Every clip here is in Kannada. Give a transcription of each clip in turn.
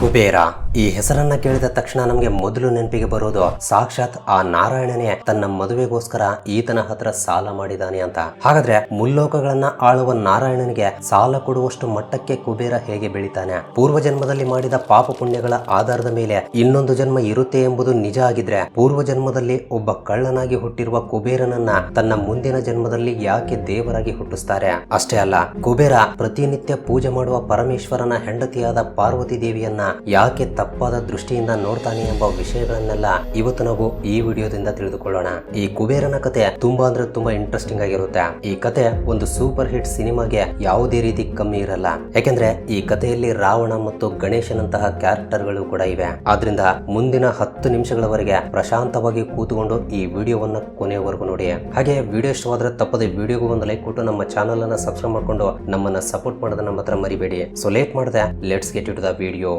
ಕುಬೇರ ಈ ಹೆಸರನ್ನ ಕೇಳಿದ ತಕ್ಷಣ ನಮಗೆ ಮೊದಲು ನೆನಪಿಗೆ ಬರೋದು ಸಾಕ್ಷಾತ್ ಆ ನಾರಾಯಣನೇ ತನ್ನ ಮದುವೆಗೋಸ್ಕರ ಈತನ ಹತ್ರ ಸಾಲ ಮಾಡಿದಾನೆ ಅಂತ. ಹಾಗಾದ್ರೆ ಮುಲ್ಲೋಕಗಳನ್ನ ಆಳುವ ನಾರಾಯಣನಿಗೆ ಸಾಲ ಕೊಡುವಷ್ಟು ಮಟ್ಟಕ್ಕೆ ಕುಬೇರ ಹೇಗೆ ಬೆಳಿತಾನೆ? ಪೂರ್ವ ಜನ್ಮದಲ್ಲಿ ಮಾಡಿದ ಪಾಪ ಪುಣ್ಯಗಳ ಆಧಾರದ ಮೇಲೆ ಇನ್ನೊಂದು ಜನ್ಮ ಇರುತ್ತೆ ಎಂಬುದು ನಿಜ ಆಗಿದ್ರೆ ಪೂರ್ವ ಜನ್ಮದಲ್ಲಿ ಒಬ್ಬ ಕಳ್ಳನಾಗಿ ಹುಟ್ಟಿರುವ ಕುಬೇರನನ್ನ ತನ್ನ ಮುಂದಿನ ಜನ್ಮದಲ್ಲಿ ಯಾಕೆ ದೇವರಾಗಿ ಹುಟ್ಟಿಸ್ತಾರೆ? ಅಷ್ಟೇ ಅಲ್ಲ, ಕುಬೇರ ಪ್ರತಿನಿತ್ಯ ಪೂಜೆ ಮಾಡುವ ಪರಮೇಶ್ವರನ ಹೆಂಡತಿಯಾದ ಪಾರ್ವತಿ ದೇವಿಯನ್ನ ಯಾಕೆ ತಪ್ಪಾದ ದೃಷ್ಟಿಯಿಂದ ನೋಡ್ತಾನೆ ಎಂಬ ವಿಷಯಗಳನ್ನೆಲ್ಲ ಇವತ್ತು ನಾವು ಈ ವಿಡಿಯೋದಿಂದ ತಿಳಿದುಕೊಳ್ಳೋಣ. ಈ ಕುಬೇರನ ಕತೆ ತುಂಬಾ ಅಂದ್ರೆ ತುಂಬಾ ಇಂಟ್ರೆಸ್ಟಿಂಗ್ ಆಗಿರುತ್ತೆ. ಈ ಕತೆ ಒಂದು ಸೂಪರ್ ಹಿಟ್ ಸಿನಿಮಾಗೆ ಯಾವುದೇ ರೀತಿ ಕಮ್ಮಿ ಇರಲ್ಲ. ಯಾಕೆಂದ್ರೆ ಈ ಕಥೆಯಲ್ಲಿ ರಾವಣ ಮತ್ತು ಗಣೇಶನಂತಹ ಕ್ಯಾರೆಕ್ಟರ್ ಗಳು ಕೂಡ ಇವೆ. ಆದ್ರಿಂದ ಮುಂದಿನ 10 ನಿಮಿಷಗಳವರೆಗೆ ಪ್ರಶಾಂತವಾಗಿ ಕೂತುಕೊಂಡು ಈ ವಿಡಿಯೋವನ್ನ ಕೊನೆಯವರೆಗೂ ನೋಡಿ. ಹಾಗೆ ವಿಡಿಯೋ ಇಷ್ಟವಾದ್ರೆ ತಪ್ಪದೆ ವಿಡಿಯೋಗೂ ಒಂದು ಲೈಕ್ ಕೊಟ್ಟು ನಮ್ಮ ಚಾನಲ್ ಅನ್ನ ಸಬ್ಸ್ಕ್ರೈಬ್ ಮಾಡ್ಕೊಂಡು ನಮ್ಮನ್ನ ಸಪೋರ್ಟ್ ಮಾಡೋದನ್ನ ಮಾತ್ರ ಮರಿಬೇಡಿ. ಸೊ ಲೇಟ್ ಮಾಡದೆ let's get it to the video.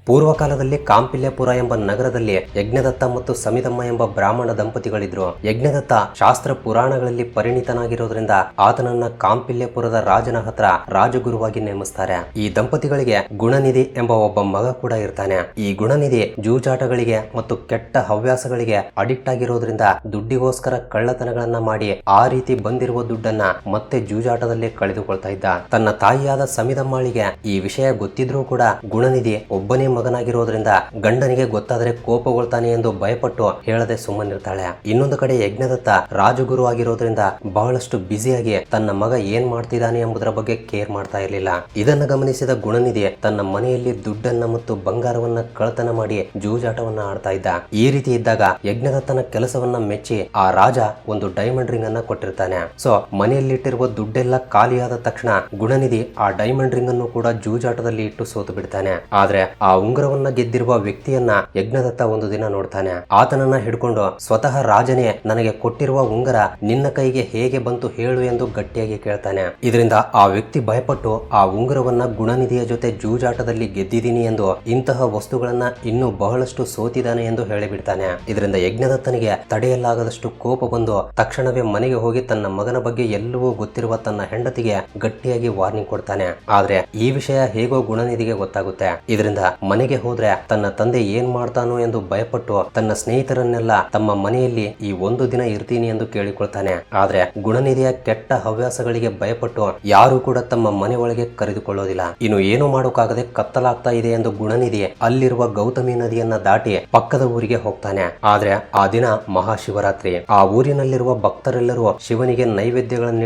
ಪೂರ್ವಕಾಲದಲ್ಲಿ ಕಾಂಪಿಲ್ಯಪುರ ಎಂಬ ನಗರದಲ್ಲಿ ಯಜ್ಞದತ್ತ ಮತ್ತು ಸಮಿದಮ್ಮ ಎಂಬ ಬ್ರಾಹ್ಮಣ ದಂಪತಿಗಳಿದ್ರು. ಯಜ್ಞದತ್ತ ಶಾಸ್ತ್ರ ಪುರಾಣಗಳಲ್ಲಿ ಪರಿಣಿತನಾಗಿರೋದ್ರಿಂದ ಆತನನ್ನ ಕಾಂಪಿಲ್ಯಪುರದ ರಾಜನ ಹತ್ರ ರಾಜಗುರುವಾಗಿ ನೇಮಿಸ್ತಾರೆ. ಈ ದಂಪತಿಗಳಿಗೆ ಗುಣನಿಧಿ ಎಂಬ ಒಬ್ಬ ಮಗ ಕೂಡ ಇರ್ತಾನೆ. ಈ ಗುಣನಿಧಿ ಜೂಜಾಟಗಳಿಗೆ ಮತ್ತು ಕೆಟ್ಟ ಹವ್ಯಾಸಗಳಿಗೆ ಅಡಿಕ್ಟ್ ಆಗಿರೋದ್ರಿಂದ ದುಡ್ಡಿಗೋಸ್ಕರ ಕಳ್ಳತನಗಳನ್ನ ಮಾಡಿ ಆ ರೀತಿ ಬಂದಿರುವ ದುಡ್ಡನ್ನ ಮತ್ತೆ ಜೂಜಾಟದಲ್ಲೇ ಕಳೆದುಕೊಳ್ತಾ ಇದ್ದ. ತನ್ನ ತಾಯಿಯಾದ ಸಮಿದಮ್ಮಾಳಿಗೆ ಈ ವಿಷಯ ಗೊತ್ತಿದ್ರೂ ಕೂಡ ಗುಣನಿಧಿ ಒಬ್ಬನೇ ಮಗನಾಗಿರೋದ್ರಿಂದ ಗಂಡನಿಗೆ ಗೊತ್ತಾದರೆ ಕೋಪಗೊಳ್ತಾನೆ ಎಂದು ಭಯಪಟ್ಟು ಹೇಳದೆ ಸುಮ್ಮನಿರ್ತಾಳೆ. ಇನ್ನೊಂದು ಕಡೆ ಯಜ್ಞದತ್ತ ರಾಜಗುರು ಆಗಿರೋದ್ರಿಂದ ಬಹಳಷ್ಟು ಬ್ಯುಸಿಯಾಗಿ ತನ್ನ ಮಗ ಏನ್ ಮಾಡ್ತಿದ್ದಾನೆ ಎಂಬುದರ ಬಗ್ಗೆ ಕೇರ್ ಮಾಡ್ತಾ ಇರಲಿಲ್ಲ. ಇದನ್ನ ಗಮನಿಸಿದ ಗುಣನಿಧಿ ತನ್ನ ಮನೆಯಲ್ಲಿ ದುಡ್ಡನ್ನ ಮತ್ತು ಬಂಗಾರವನ್ನ ಕಳ್ಳತನ ಮಾಡಿ ಜೂಜಾಟವನ್ನ ಆಡ್ತಾ ಇದ್ದ. ಈ ರೀತಿ ಇದ್ದಾಗ ಯಜ್ಞದತ್ತನ ಕೆಲಸವನ್ನ ಮೆಚ್ಚಿ ಆ ರಾಜ ಒಂದು ಡೈಮಂಡ್ ರಿಂಗ್ ಅನ್ನ ಕೊಟ್ಟಿರ್ತಾನೆ. ಸೊ ಮನೆಯಲ್ಲಿಟ್ಟಿರುವ ದುಡ್ಡೆಲ್ಲ ಖಾಲಿಯಾದ ತಕ್ಷಣ ಗುಣನಿಧಿ ಆ ಡೈಮಂಡ್ ರಿಂಗ್ ಅನ್ನು ಕೂಡ ಜೂಜಾಟದಲ್ಲಿ ಇಟ್ಟು ಸೋತು ಬಿಡ್ತಾನೆ. ಆದ್ರೆ ಆ ಉಂಗುರವನ್ನ ಗೆದ್ದಿರುವ ವ್ಯಕ್ತಿಯನ್ನ ಯಜ್ಞದತ್ತ ಒಂದು ದಿನ ನೋಡ್ತಾನೆ. ಆತನನ್ನ ಹಿಡ್ಕೊಂಡು ಸ್ವತಃ ರಾಜನೇ ನನಗೆ ಕೊಟ್ಟಿರುವ ಉಂಗುರ ನಿನ್ನ ಕೈಗೆ ಹೇಗೆ ಬಂತು ಹೇಳು ಎಂದು ಗಟ್ಟಿಯಾಗಿ ಕೇಳ್ತಾನೆ. ಇದರಿಂದ ಆ ವ್ಯಕ್ತಿ ಭಯಪಟ್ಟು ಆ ಉಂಗುರವನ್ನ ಗುಣನಿಧಿಯ ಜೊತೆ ಜೂಜಾಟದಲ್ಲಿ ಗೆದ್ದಿದ್ದೀನಿ ಎಂದು, ಇಂತಹ ವಸ್ತುಗಳನ್ನ ಇನ್ನೂ ಬಹಳಷ್ಟು ಸೋತಿದ್ದಾನೆ ಎಂದು ಹೇಳಿಬಿಡ್ತಾನೆ. ಇದರಿಂದ ಯಜ್ಞದತ್ತನಿಗೆ ತಡೆಯಲಾಗದಷ್ಟು ಕೋಪ ಬಂದು ತಕ್ಷಣವೇ ಮನೆಗೆ ಹೋಗಿ ತನ್ನ ಮಗನ ಬಗ್ಗೆ ಎಲ್ಲವೂ ಗೊತ್ತಿರುವ ತನ್ನ ಹೆಂಡತಿಗೆ ಗಟ್ಟಿಯಾಗಿ ವಾರ್ನಿಂಗ್ ಕೊಡ್ತಾನೆ. ಆದ್ರೆ ಈ ವಿಷಯ ಹೇಗೋ ಗುಣನಿಧಿಗೆ ಗೊತ್ತಾಗುತ್ತೆ. ಇದರಿಂದ ಮನೆಗೆ ಹೋದ್ರೆ ತನ್ನ ತಂದೆ ಏನ್ ಮಾಡ್ತಾನೋ ಎಂದು ಭಯಪಟ್ಟು ತನ್ನ ಸ್ನೇಹಿತರನ್ನೆಲ್ಲ ತಮ್ಮ ಮನೆಯಲ್ಲಿ ಈ ಒಂದು ದಿನ ಇರ್ತೀನಿ ಎಂದು ಕೇಳಿಕೊಳ್ತಾನೆ. ಆದ್ರೆ ಗುಣನಿಧಿಯ ಕೆಟ್ಟ ಹವ್ಯಾಸಗಳಿಗೆ ಭಯಪಟ್ಟು ಯಾರು ಕೂಡ ತಮ್ಮ ಮನೆ ಒಳಗೆ ಕರೆದುಕೊಳ್ಳೋದಿಲ್ಲ. ಇನ್ನು ಏನು ಮಾಡೋಕ್ಕಾಗದೆ ಕತ್ತಲಾಗ್ತಾ ಇದೆ ಎಂದು ಗುಣನಿಧಿ ಅಲ್ಲಿರುವ ಗೌತಮಿ ನದಿಯನ್ನ ದಾಟಿ ಪಕ್ಕದ ಊರಿಗೆ ಹೋಗ್ತಾನೆ. ಆದ್ರೆ ಆ ದಿನ ಮಹಾಶಿವರಾತ್ರಿ. ಆ ಊರಿನಲ್ಲಿರುವ ಭಕ್ತರೆಲ್ಲರೂ ಶಿವನಿಗೆ ನೈವೇದ್ಯಗಳನ್ನು